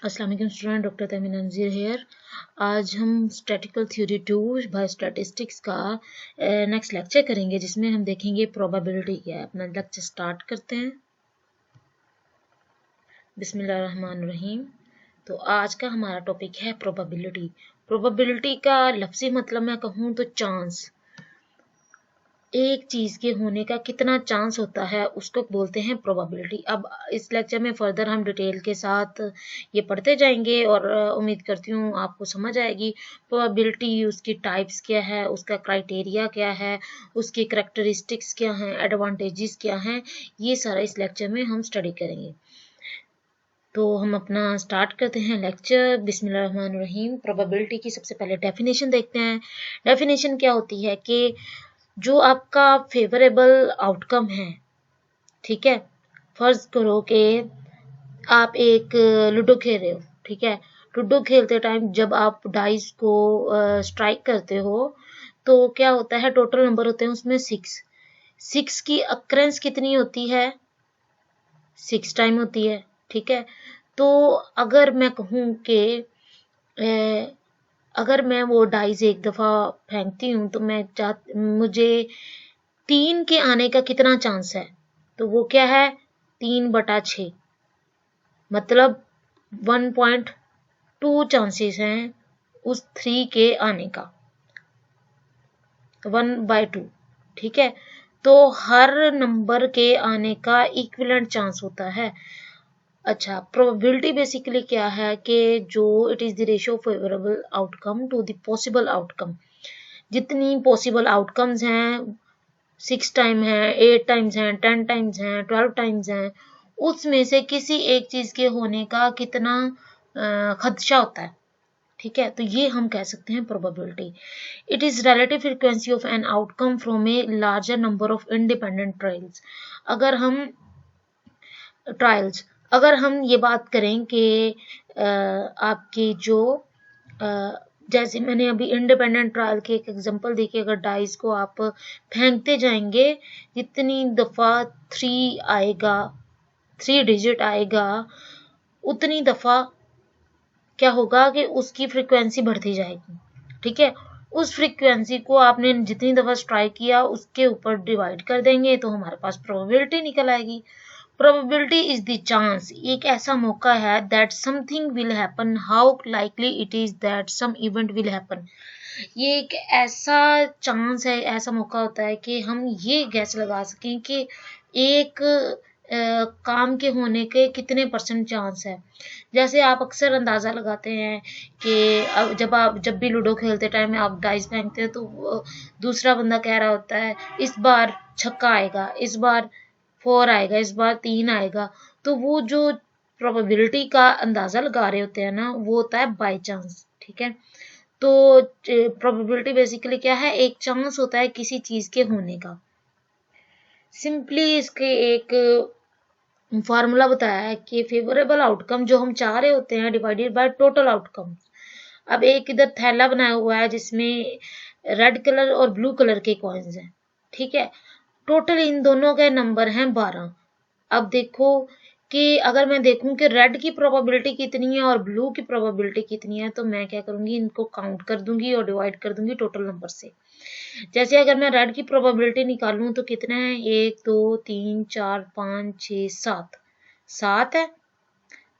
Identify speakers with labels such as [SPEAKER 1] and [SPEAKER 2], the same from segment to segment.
[SPEAKER 1] अस्सलाम वालेकुम student, doctor Tamina नज़ीर hair. आज हम स्टैटिकल थ्योरी 2 बाय स्टैटिस्टिक्स का नेक्स्ट लेक्चर करेंगे, जिसमें हम देखेंगे प्रोबेबिलिटी क्या है। अपना लेक्चर स्टार्ट करते हैं। बिस्मिल्लाहिर्रहमानिर्रहीम। तो आज का हमारा टॉपिक है प्रोबेबिलिटी। प्रोबेबिलिटी का लफ्ज़ी मतलब मैं कहूँ तो चांस, एक चीज़ के होने का कितना चांस होता है उसको बोलते हैं प्रोबेबिलिटी। अब इस लेक्चर में फर्दर हम डिटेल के साथ ये पढ़ते जाएंगे और उम्मीद करती हूँ आपको समझ आएगी। प्रोबेबिलिटी, उसकी टाइप्स क्या है, उसका क्राइटेरिया क्या है, उसके करैक्टरिस्टिक्स क्या हैं, एडवांटेजेस क्या हैं, ये सारा इस लेक्चर में हम स्टडी करेंगे। तो हम अपना स्टार्ट करते हैं लेक्चर। बिस्मिल्लाहिर्रहमानिर्रहीम। प्रोबेबिलिटी की सबसे पहले डेफिनेशन देखते हैं। डेफिनेशन क्या होती है कि जो आपका फेवरेबल आउटकम है, ठीक है। फर्ज करो कि आप एक लूडो खेल रहे हो, ठीक है। लूडो खेलते टाइम जब आप डाइस को स्ट्राइक करते हो तो क्या होता है, टोटल नंबर होते हैं उसमें 6 की अक्रेंस कितनी होती है, 6 टाइम होती है, ठीक है। तो अगर मैं कहूँ कि अगर मैं वो डाइस एक दफ़ा फेंकती हूँ तो मुझे 3 के आने का कितना चांस है, तो वो क्या है, 3/6, मतलब 1.2 चांसेस हैं उस 3 के आने का, 1/2, ठीक है। तो हर नंबर के आने का इक्विवेलेंट चांस होता है। अच्छा, प्रोबेबिलिटी बेसिकली क्या है कि जो it is the ratio of favourable outcome to the possible outcome. जितनी पॉसिबल आउटकम्स हैं, 6 टाइम है, 8 टाइम्स हैं, 10 टाइम्स हैं, 12 टाइम्स हैं, उसमें से किसी एक चीज के होने का कितना खदशा होता है, ठीक है। तो ये हम कह सकते हैं probability. It is relative frequency of an outcome from a larger number of independent trials. अगर हम ट्रायल्स अगर हम ये बात करें कि आपकी जो जैसे मैंने अभी इंडिपेंडेंट ट्रायल की एक एग्जांपल दी कि अगर डाइस को आप फेंकते जाएंगे, जितनी दफ़ा 3 आएगा, 3 डिजिट आएगा, उतनी दफ़ा क्या होगा कि उसकी फ्रीक्वेंसी बढ़ती जाएगी, ठीक है। उस फ्रीक्वेंसी को आपने जितनी दफ़ा स्ट्राइक किया उसके ऊपर डिवाइड कर देंगे तो हमारे पास प्रोबेबिलिटी निकल आएगी। प्रोबेबिलिटी इज द चांस, एक ऐसा मौका है that something will happen, how likely it is that some event will happen. ये एक ऐसा चांस है, ऐसा मौका होता है कि हम ये गैस लगा सकें कि एक काम के होने के कितने % चांस है। जैसे आप अक्सर अंदाज़ा लगाते हैं कि जब भी लूडो खेलते टाइम आप डाइस फेंकते हो तो दूसरा बंदा कह रहा होता है इस बार छक्का आएगा, इस बार 4 आएगा, इस बार 3 आएगा। तो वो जो प्रोबेबिलिटी का अंदाज़ा लगा रहे होते हैं ना, वो होता है बाय चांस, ठीक है। तो प्रोबेबिलिटी बेसिकली क्या है, एक चांस होता है किसी चीज़ के होने का। सिंपली इसके एक फार्मूला बताया है कि फेवरेबल आउटकम जो हम चाह रहे होते हैं डिवाइडेड बाय टोटल आउटकम। अब एक इधर थैला बनाया हुआ है जिसमें रेड कलर और ब्लू कलर के कॉइन्स हैं, ठीक है। टोटल इन दोनों के नंबर हैं 12। अब देखो कि अगर मैं देखूं कि रेड की प्रोबेबिलिटी कितनी है और ब्लू की प्रोबेबिलिटी कितनी है, तो मैं क्या करूंगी, इनको काउंट कर दूंगी और डिवाइड कर दूंगी टोटल नंबर से। जैसे अगर मैं रेड की प्रोबेबिलिटी निकालूं तो कितना है, 1 2 3 4 5 6 7, 7 है।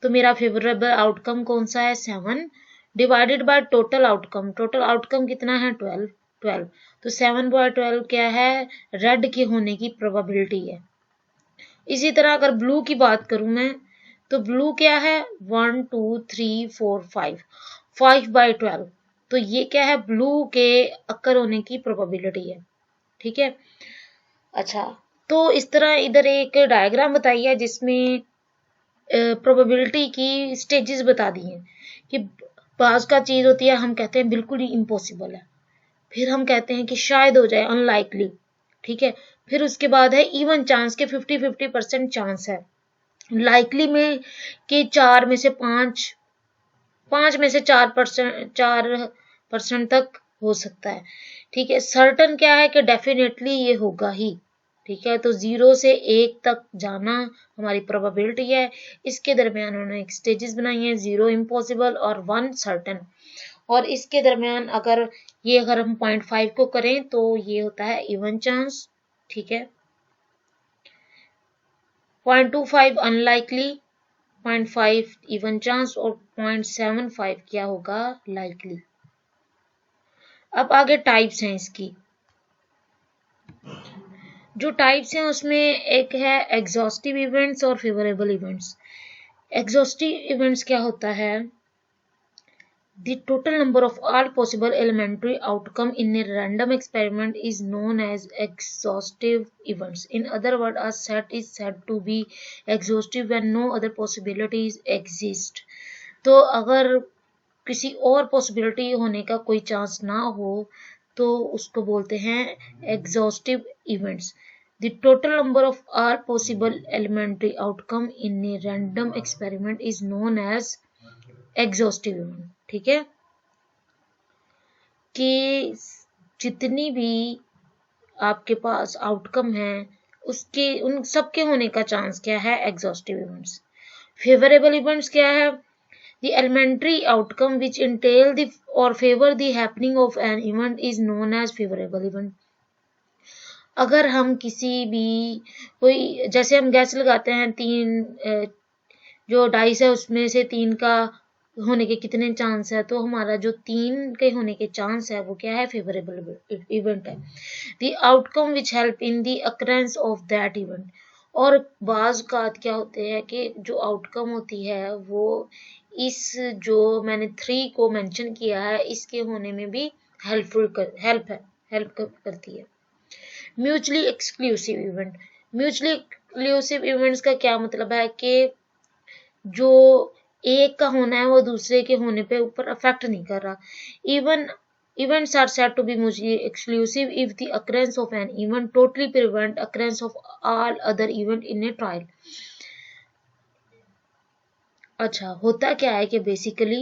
[SPEAKER 1] तो मेरा फेवरेबल आउटकम कौन सा है, 7 divided by total outcome. Total outcome कितना है, 12। तो 7/12 क्या है, रेड के होने की प्रोबेबिलिटी है। इसी तरह अगर ब्लू की बात करूं मैं, तो ब्लू क्या है, 1 2 3 4 5, 5/12। तो ये क्या है, ब्लू के अक्कर होने की प्रोबेबिलिटी है, ठीक है। अच्छा, तो इस तरह इधर एक डायग्राम बताई है जिसमें प्रोबेबिलिटी की स्टेजेस बता दी हैं कि बाज का चीज होती है, हम कहते हैं बिल्कुल ही इम्पॉसिबल है, फिर हम कहते हैं कि शायद हो जाए, अनलाइकली, ठीक है। फिर उसके बाद है इवन चांस के 50-50% चांस है। लाइकली में कि 4 में से 5 में से 4% तक हो सकता है, ठीक है। सर्टन क्या है कि डेफिनेटली ये होगा ही, ठीक है। तो 0 से 1 तक जाना हमारी प्रोबेबिलिटी है। इसके दरमियान उन्होंने एक स्टेजेस बनाई है, 0 इम्पॉसिबल और 1 सर्टेन। और इसके दरमियान अगर हम 0.5 को करें तो ये होता है इवन चांस, ठीक है। 0.25 अनलाइकली, 0.5 इवन चांस और 0.75 क्या होगा, लाइकली। अब आगे टाइप्स हैं इसकी। जो टाइप्स हैं उसमें एक है एग्जॉस्टिव इवेंट्स और फेवरेबल इवेंट्स। एग्जॉस्टिव इवेंट्स क्या होता है, the total number of all possible elementary outcome in a random experiment is known as exhaustive events. In other words, a set is said to be exhaustive when no other possibilities exist. तो अगर किसी और possibility होने का कोई chance ना हो तो उसको बोलते हैं exhaustive events. The total number of all possible elementary outcome in a random experiment is known as exhaustive event, ठीक है। कि जितनी भी आपके पास आउटकम है उसके उन सब के होने का चांस क्या है, एग्जॉस्टिव इवेंट्स। फेवरेबल इवेंट्स क्या है, The elementary outcome which entail the or favor the happening of an event is known as favorable event. अगर हम किसी भी कोई, जैसे हम गैस लगाते हैं, 3 जो डाइस है उसमें से 3 का होने के कितने चांस है, तो हमारा जो 3 के होने के चांस है वो क्या है, फेवरेबल इवेंट है। The outcome which help in the occurrence of that event. और बाज कात क्या होते हैं कि जो आउटकम होती है वो इस जो मैंने 3 को मेंशन किया है इसके होने में भी हेल्प करती है। Mutually exclusive event. Mutually exclusive events का क्या मतलब है कि जो एक का होना है वो दूसरे के होने पे ऊपर अफेक्ट नहीं कर रहा। Events are said to be mutually exclusive if the occurrence of an event totally prevent occurrence of all other event in a trial. अच्छा, होता क्या है कि बेसिकली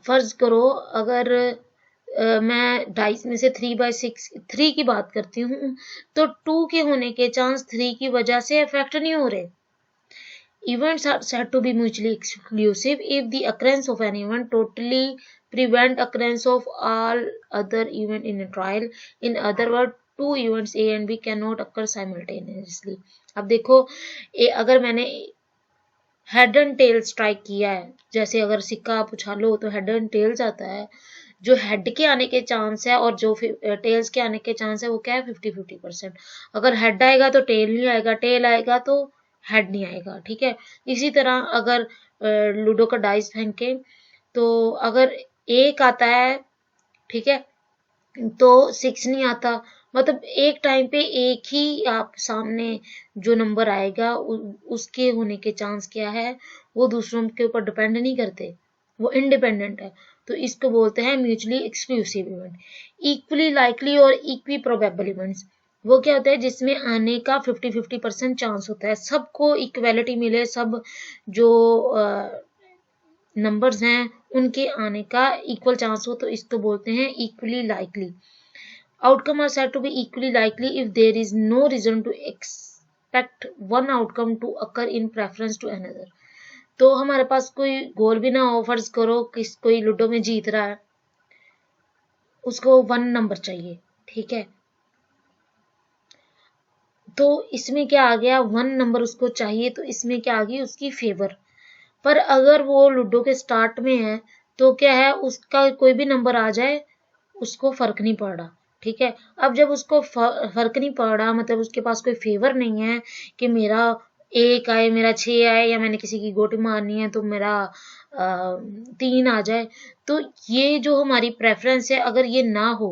[SPEAKER 1] फर्ज करो अगर मैं डाइस में से 3/6 की बात करती हूँ तो 2 के होने के चांस 3 की वजह से अफेक्ट नहीं हो रहे। Events are said to be mutually exclusive if the occurrence of an event totally prevent occurrence of all other event in a trial. In other words, 2 events A and B cannot occur simultaneously. अब देखो अगर मैंने head and tell strike किया है, जैसे अगर सिक्का आप उछालो तो हेड एंड टेल्स आता है, जो हेड के आने के चांस है और जो टेल्स के आने के चांस है वो क्या है, 50-50%। अगर हेड आएगा तो टेल नहीं आएगा, टेल आएगा तो हेड नहीं आएगा, ठीक है। इसी तरह अगर लूडो का डाइस फेंके तो अगर 1 आता है, ठीक है, तो 6 नहीं आता, मतलब एक टाइम पे एक ही आप सामने जो नंबर आएगा उसके होने के चांस क्या है, वो दूसरों के ऊपर डिपेंड नहीं करते, वो इंडिपेंडेंट है। तो इसको बोलते हैं mutually exclusive event. Equally likely और इक्वी प्रोबेबल इवेंट्स वो क्या होता है, जिसमें आने का 50-50% चांस होता है, सबको इक्वेलिटी मिले, सब जो नंबर्स हैं उनके आने का इक्वल चांस हो, तो इसको बोलते हैं equally likely. Outcome are said to be equally likely if there is no reason to expect one outcome to occur in preference to another. तो हमारे पास कोई गोल भी ना हो, फर्ज करो कोई लूडो में जीत रहा है, उसको 1 नंबर चाहिए, ठीक है, तो इसमें क्या आ गया, 1 नंबर उसको चाहिए, तो इसमें क्या आ गई, उसकी फेवर। पर अगर वो लूडो के स्टार्ट में है तो क्या है, उसका कोई भी नंबर आ जाए उसको फर्क नहीं पड़ रहा, ठीक है। अब जब उसको फर्क नहीं पड़ रहा, मतलब उसके पास कोई फेवर नहीं है कि मेरा 1 आए, मेरा 6 आए, या मैंने किसी की गोटी मारनी है तो मेरा 3 आ जाए, तो ये जो हमारी प्रेफरेंस है अगर ये ना हो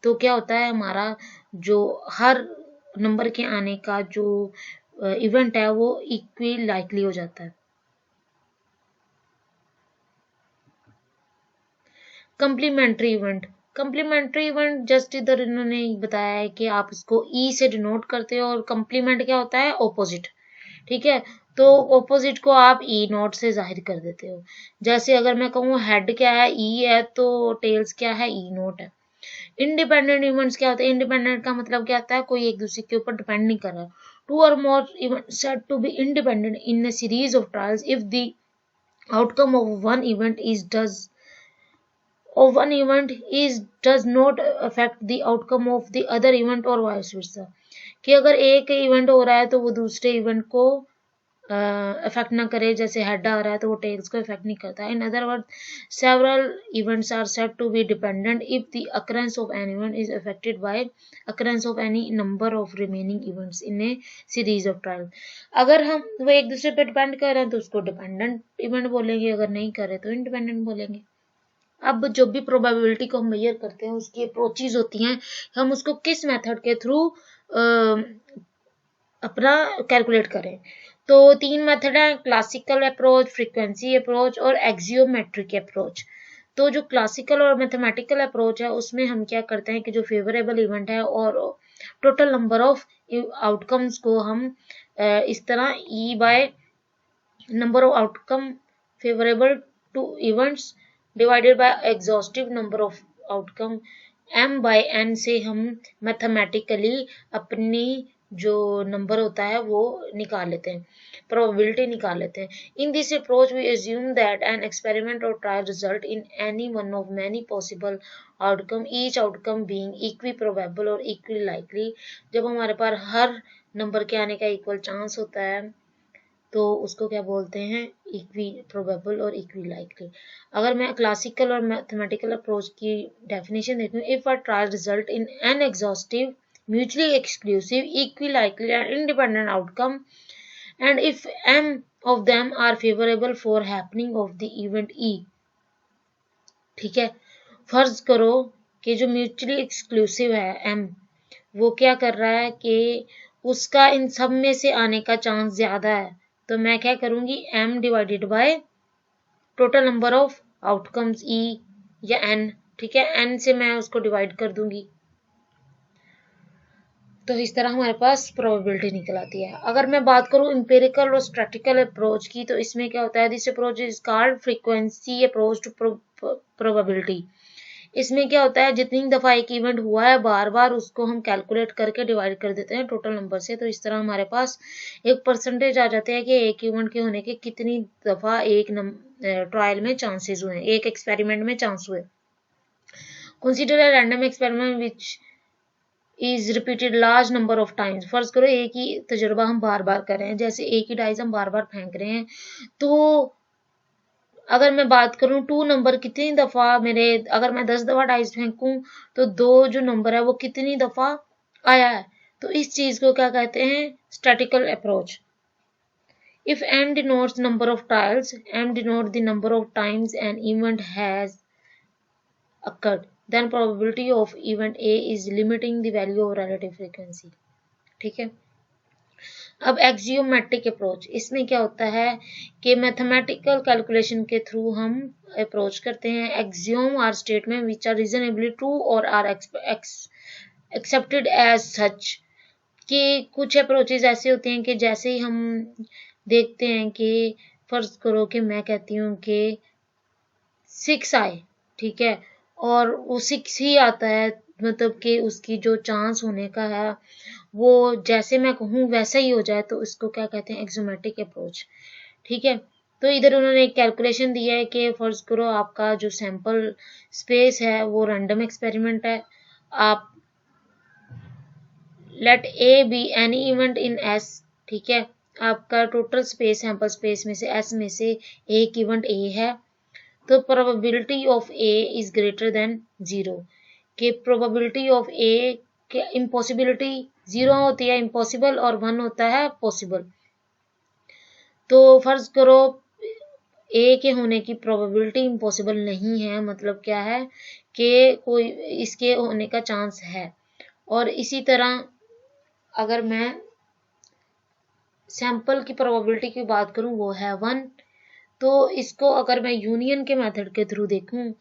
[SPEAKER 1] तो क्या होता है, हमारा जो हर नंबर के आने का जो इवेंट है वो इक्वली लाइकली हो जाता है। Complementary event. Complementary event just इधर इन्होंने बताया है कि आप इसको ई से डिनोट करते हो, और कंप्लीमेंट क्या होता है, ऑपोजिट, ठीक है। तो ऑपोजिट को आप ई नोट से जाहिर कर देते हो। जैसे अगर मैं कहूँ हेड क्या है, ई है, तो टेल्स क्या है, ई नोट है। इंडिपेंडेंट इवेंट्स क्या होते हैं? इंडिपेंडेंट का मतलब क्या होता है? कोई एक दूसरे के ऊपर डिपेंड नहीं कर रहा। टू और more events said to be independent in a series of trials if the outcome of one event does not affect the outcome of the other event or vice versa, कि अगर एक event हो रहा है तो वो दूसरे इवेंट को अफेक्ट ना करे, जैसे हेड आ रहा है तो वो टेल्स को अफेक्ट नहीं करता। In other word several events are said to be dependent if the occurrence of an event is affected by occurrence of any number of remaining events in a series of trial. अगर हम वो एक दूसरे पे depend कर रहे हैं तो उसको डिपेंडेंट इवेंट बोलेंगे, अगर नहीं कर रहे तो इंडिपेंडेंट बोलेंगे। अब जो भी प्रोबेबिलिटी को हम मेजर करते हैं उसकी अप्रोचेज होती हैं, हम उसको किस मेथड के थ्रू अपना कैलकुलेट करें। तो 3 मेथड है, क्लासिकल अप्रोच, फ्रीक्वेंसी अप्रोच और एक्सियोमेट्रिक अप्रोच। तो जो क्लासिकल और मैथमेटिकल अप्रोच है उसमें हम क्या करते हैं कि जो फेवरेबल इवेंट है और टोटल नंबर ऑफ आउटकम्स को हम इस तरह E by number of outcome favourable to events divided by exhaustive number of outcome m by n से हम मैथमेटिकली अपनी जो नंबर होता है वो निकाल लेते हैं, प्रोबेबिलिटी निकाल लेते हैं। In this approach we assume that an experiment or trial result in any one of many possible outcome, each outcome being equally probable or equally likely। जब हमारे पास हर नंबर के आने का इक्वल चांस होता है तो उसको क्या बोलते हैं? इक्वी प्रोबेबल और इक्वी लाइकली। अगर मैं क्लासिकल और मैथमेटिकल अप्रोच की डेफिनेशन देखूं, if a trial result in an exhaustive mutually exclusive equally likely and independent outcome and if m of them are favorable for happening of the event E। ठीक है, फर्ज करो कि जो mutually exclusive है m, वो क्या कर रहा है कि उसका इन सब में से आने का चांस ज्यादा है, तो मैं क्या करूंगी? m divided by total number of outcomes E या n। ठीक है, n से मैं उसको डिवाइड कर दूंगी, तो इस तरह हमारे पास प्रोबेबिलिटी निकल आती है। अगर मैं बात करूं इंपेरिकल और स्टैटिस्टिकल अप्रोच की, तो इसमें क्या होता है? This approach is called frequency approach to probability. इसमें क्या होता है? जितनी दफा एक इवेंट हुआ है बार बार उसको हम कैलकुलेट करके डिवाइड कर देते हैं टोटल नंबर से, तो इस तरह हमारे पास एक परसेंटेज आ जाते हैं कि एक इवेंट के होने के कितनी दफा एक ट्रायल में चांसेस हुए, एक एक्सपेरिमेंट में चांस हुए। Consider a random experiment which is repeated large number of times. फर्ज करो एक ही तजुर्बा हम बार बार कर रहे हैं, जैसे एक ही डाइस हम बार बार फेंक रहे हैं, तो अगर मैं बात करूं 2 नंबर कितनी दफा मेरे, अगर मैं 10 दफा डाइस फेंकूं तो 2 जो नंबर है वो कितनी दफा आया है, तो इस चीज को क्या कहते हैं? Statistical approach. If n denotes number of trials, m denotes the number of times an event has occurred, then probability of event A is limiting the value of relative frequency। ठीक है, अब एक्सियोमेट्रिक अप्रोच, इसमें क्या होता है कि mathematical calculation के through हम अप्रोच करते हैं। Axiom are statement which are reasonably true और आर एक्सेप्टेड एज सच, कि कुछ अप्रोचेज ऐसे होते हैं कि जैसे ही हम देखते हैं कि फर्ज करो कि मैं कहती हूँ कि 6 आए, ठीक है, और वो 6 ही आता है, मतलब कि उसकी जो चांस होने का है वो जैसे मैं कहूँ वैसा ही हो जाए, तो इसको क्या कहते हैं? एक्सियोमेट्रिक अप्रोच। ठीक है, तो इधर उन्होंने एक कैलकुलेशन दिया है कि फर्ज करो आपका जो सैंपल स्पेस है वो रैंडम एक्सपेरिमेंट है, आप let A B any event in S. ठीक है, आपका टोटल स्पेस सैंपल स्पेस में से एस में से एक इवेंट ए है, तो probability of A is greater than 0, कि प्रोबेबिलिटी ऑफ ए के इम्पॉसिबिलिटी 0 होती है इम्पॉसिबल और 1 होता है पॉसिबल। तो फर्ज करो ए के होने की प्रोबेबिलिटी इम्पॉसिबल नहीं है, मतलब क्या है कि कोई इसके होने का चांस है। और इसी तरह अगर मैं सैंपल की प्रोबेबिलिटी की बात करूं वो है 1, तो इसको अगर मैं यूनियन के मेथड के थ्रू देखूं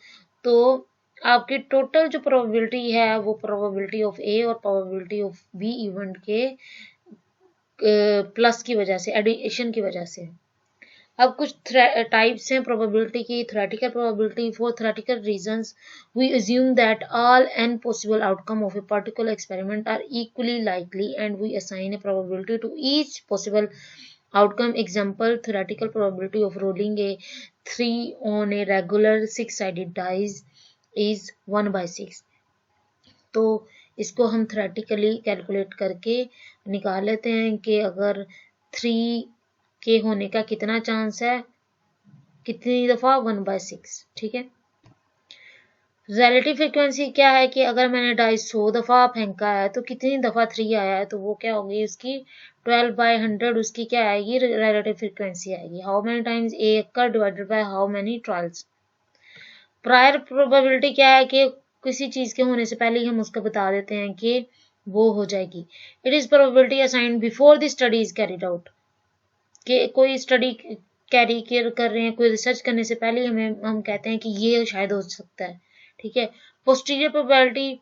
[SPEAKER 1] तो आपकी टोटल जो प्रोबेबिलिटी है वो प्रोबेबिलिटी ऑफ ए और प्रोबेबिलिटी ऑफ बी इवेंट के प्लस की वजह से, एडिशन की वजह से। अब कुछ टाइप्स हैं प्रोबेबिलिटी की। Theoretical probability, for theoretical reasons we assume that all n possible outcome of a particular experiment are equally likely and we assign a probability to each possible outcome. Example, theoretical probability of rolling a 3 on a regular 6-sided dice is 1/6। तो इसको हम theoretically calculate करके निकाल लेते हैं कि अगर 3 के होने का कितना चांस है, कितनी दफा, 1/6। ठीक है। रिलेटिव फ्रीक्वेंसी क्या है कि अगर मैंने डाइस 100 दफा फेंका है तो कितनी दफा 3 आया है, तो वो क्या होगी, उसकी 12/100 उसकी क्या आएगी, रिलेटिव फ्रीक्वेंसी आएगी। How many times A occur divided by how many trials. Prior probability क्या है कि किसी चीज के होने से पहले ही हम उसको बता देते हैं कि वो हो जाएगी। It is probability assigned before the study is carried out, कि कोई स्टडी कैरी कर रहे हैं, कोई रिसर्च करने से पहले हम कहते हैं कि ये शायद हो सकता है। ठीक है। पोस्टीरियर प्रोबेबिलिटी,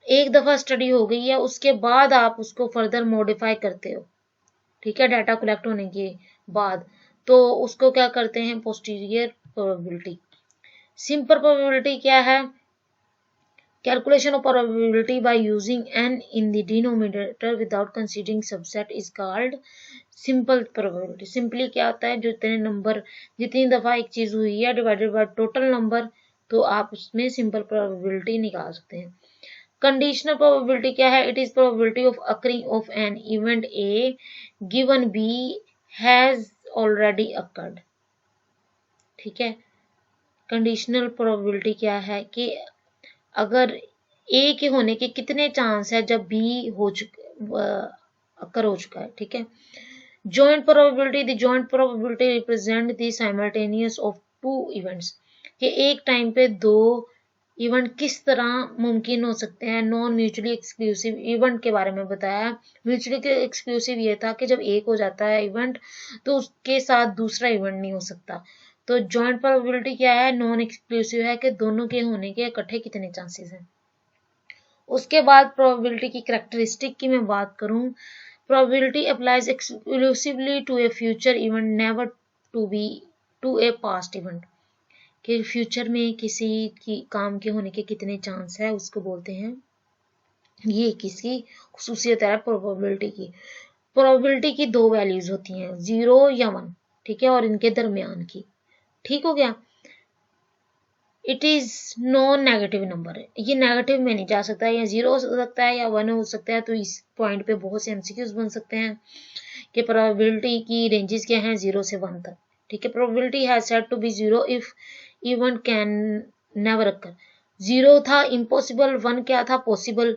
[SPEAKER 1] एक दफा स्टडी हो गई है उसके बाद आप उसको फर्दर मॉडिफाई करते हो। ठीक है, डाटा कलेक्ट होने के बाद, तो उसको क्या करते हैं, पोस्टीरियर प्रोबेबिलिटी। सिंपल प्रोबेबिलिटी क्या है, calculation of probability by using n in the denominator without considering subset is called simple probability। Simply क्या होता है, जो इतने नंबर, जितनी दफा एक चीज हुई है डिवाइडेड बाय टोटल नंबर, तो आप उसमें सिंपल प्रोबेबिलिटी निकाल सकते हैं। कंडीशनल प्रोबेबिलिटी क्या है, it is probability of occurring of an event A given B has already occurred. ठीक है। कंडीशनल प्रोबेबिलिटी क्या है कि अगर ए के होने के कितने चांस है जब बी हो अकर हो चुका है। ठीक है। Joint probability, the joint probability represent the simultaneous of two events, कि एक टाइम पे दो इवेंट किस तरह मुमकिन हो सकते हैं। नॉन म्यूचुअली एक्सक्लूसिव इवेंट के बारे में बताया। म्यूचुअली एक्सक्लूसिव ये था कि जब एक हो जाता है इवेंट तो उसके साथ दूसरा इवेंट नहीं हो सकता। तो जॉइंट प्रोबेबिलिटी क्या है, नॉन एक्सक्लूसिव है कि दोनों के होने के इकट्ठे कितने चांसेस हैं। उसके बाद प्रोबेबिलिटी की कैरेक्टरिस्टिक की मैं बात करूं, probability applies exclusively to a future event, never to a past event, कि फ्यूचर में किसी की काम के होने के कितने चांस है उसको बोलते हैं, ये किसकी खुसूसियत है प्रोबेबिलिटी की। प्रोबेबिलिटी की दो वैल्यूज होती हैं, 0 या 1। ठीक है, और इनके दरमियान की। ठीक हो गया। It is non negative number है, ये नेगेटिव में नहीं जा सकता, या 0 हो सकता है या 1 हो सकता है। तो इस पॉइंट पे बहुत से एमसीक्यूज बन सकते हैं कि प्रोबेबिलिटी की रेंजेस क्या हैं, 0 से 1 तक। ठीक है। Probability has said to be 0 if event can never occur. 0 था इम्पॉसिबल, 1 क्या था, पॉसिबल।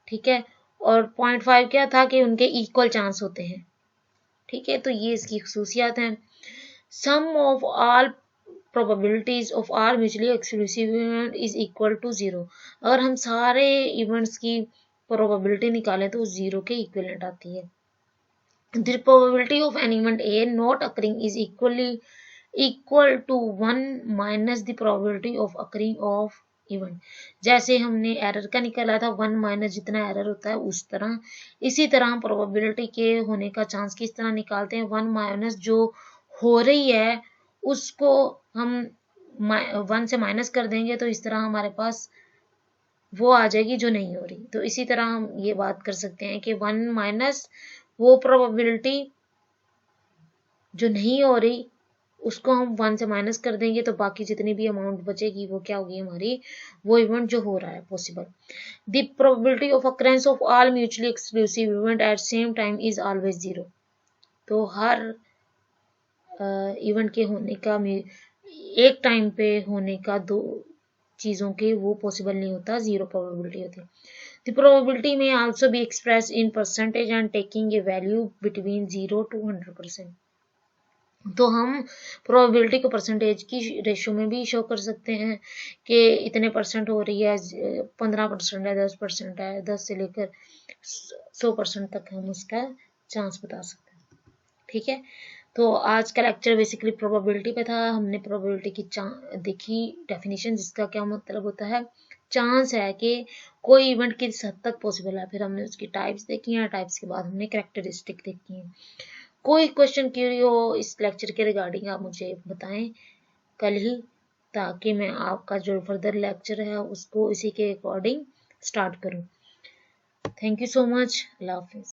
[SPEAKER 1] ठीक है। और 0.5 क्या था कि उनके इक्वल चांस होते हैं। ठीक है। तो ये इसकी खसूसियात हैं। Sum of all probabilities of all mutually exclusive event is equal to 0। अगर हम सारे इवेंट्स की प्रोबेबिलिटी निकालें तो 0 के इक्विवेलेंट आती है। The probability of an event A not occurring is equal to 1 minus the probability of occurring of event। जैसे हमने एरर का निकाला था 1 माइनस जितना एरर होता है उस तरह, इसी तरह प्रोबेबिलिटी के होने का चांस किस तरह निकालते हैं, 1 माइनस जो हो रही है उसको हम 1 से माइनस कर देंगे, तो इस तरह हमारे पास वो आ जाएगी जो नहीं हो रही। तो इसी तरह हम ये बात कर सकते हैं कि 1 माइनस वो प्रोबेबिलिटी जो नहीं हो रही उसको हम 1 से माइनस कर देंगे, तो बाकी जितनी भी अमाउंट बचेगी वो क्या होगी हमारी, वो इवेंट जो हो रहा है possible. The probability of occurrence of all mutually exclusive event at same time is always 0। तो हर इवेंट के होने का, एक टाइम पे होने का दो चीजों के वो पॉसिबल नहीं होता, 0 प्रोबेबिलिटी होती है। The probability may also be expressed in percentage and taking a value between 0 to 100%। तो हम प्रोबेबिलिटी को परसेंटेज की रेशियो में भी शो कर सकते हैं कि इतने परसेंट हो रही है, 15% है, 10% है, 10 से लेकर 100% तक हम उसका चांस बता सकते हैं। ठीक है। तो आज का लेक्चर बेसिकली प्रोबेबिलिटी पे था। हमने प्रोबेबिलिटी की देखी डेफिनेशन, जिसका क्या मतलब होता है, चांस है कि कोई इवेंट किस हद तक पॉसिबल है। फिर हमने उसकी टाइप्स देखी हैं, टाइप्स के बाद हमने कैरेक्टरिस्टिक देखी हैं। कोई क्वेश्चन क्यूरी हो इस लेक्चर के रिगार्डिंग आप मुझे बताएं कल ही, ताकि मैं आपका जो फर्दर लेक्चर है उसको इसी के अकॉर्डिंग स्टार्ट करूं। Thank you so much. Allah Hafiz.